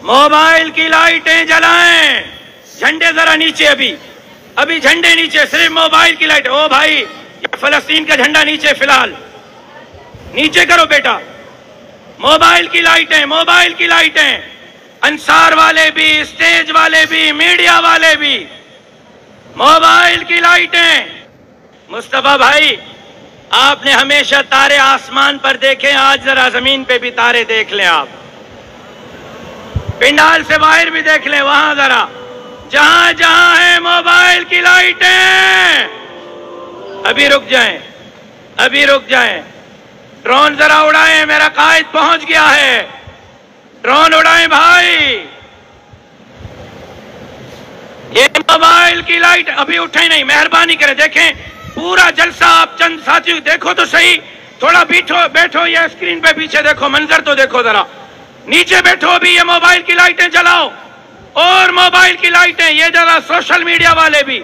Mobile की लाइटें जलाएं। झंडे जरा नीचे, अभी झंडे नीचे, सिर्फ मोबाइल की लाइट। ओ भाई, ये फलस्तीन का झंडा नीचे, फिलहाल नीचे करो बेटा। मोबाइल की लाइटें, अंसार वाले भी, स्टेज वाले भी, मीडिया वाले भी, मोबाइल की लाइटें। मुस्तफा भाई, आपने हमेशा तारे आसमान पर देखे, आज जरा जमीन पे भी तारे देख लें। आप पिंडाल से बाहर भी देख लें, वहां जरा जहां जहां है मोबाइल की लाइटें। अभी रुक जाएं। ड्रोन जरा उड़ाएं, मेरा कायद पहुंच गया है। ड्रोन उड़ाएं भाई। ये मोबाइल की लाइट अभी उठे नहीं, मेहरबानी करें, देखें पूरा जलसा। आप चंद साथियों देखो तो सही, थोड़ा बैठो, ये स्क्रीन पे पीछे देखो, मंजर तो देखो जरा। नीचे बैठो, अभी ये मोबाइल की लाइटें जलाओ। और मोबाइल की लाइटें, ये जरा सोशल मीडिया वाले भी,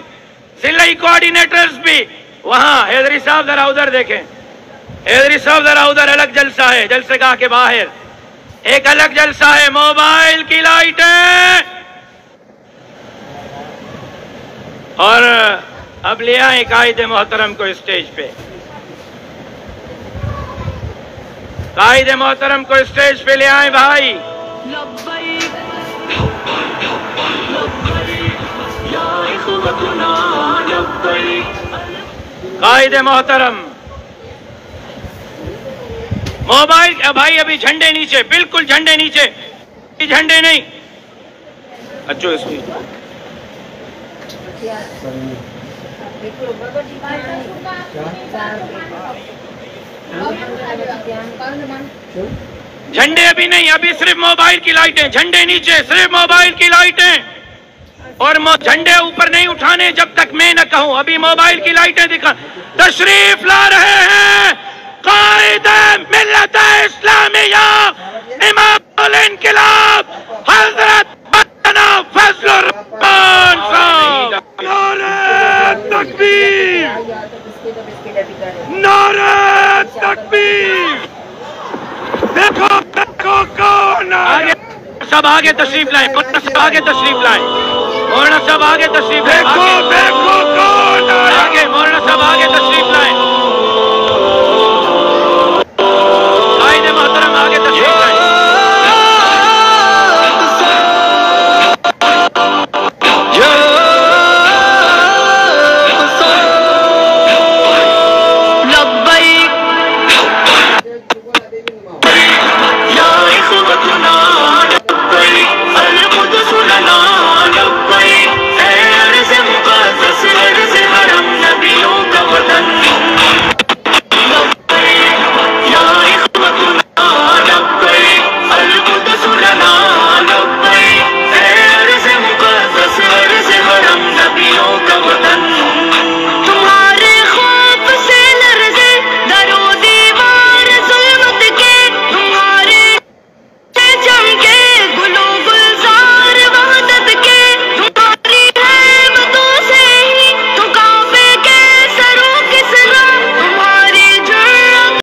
जिला कोऑर्डिनेटर्स भी, वहां हैदरी साहब जरा उधर देखें, हैदरी साहब जरा उधर, अलग जलसा है, जलसेगाह के बाहर एक अलग जलसा है। मोबाइल की लाइटें। और अब ले आए कायद मोहतरम को स्टेज पे, कायद मोहतरम को स्टेज पे ले आए भाई। कायद मोहतरम, मोबाइल भाई, अभी झंडे नीचे, बिल्कुल झंडे नीचे, झंडे नहीं। अच्छा, इसमें झंडे अभी नहीं, अभी सिर्फ मोबाइल की लाइटें। झंडे नीचे, सिर्फ मोबाइल की लाइटें। और झंडे ऊपर नहीं उठाने जब तक मैं न कहूं। अभी मोबाइल की लाइटें दिखा, तशरीफ ला रहे हैं कायद मिल्लत इस्लामिया, इमामुल इनकिलाब हजरत मौलाना फजलुर रहमान साहब। नारे तकबीर, नारे तकबीर। देखो कौन आगे, सब आगे तशरीफ लाए, आगे तशरीफ लाए, मौलाना साहब आगे तशरीफ लाए। देखो कौन आगे, मौलाना साहब आगे तशरीफ लाए, कायदे मोहतरम आगे तशरीफ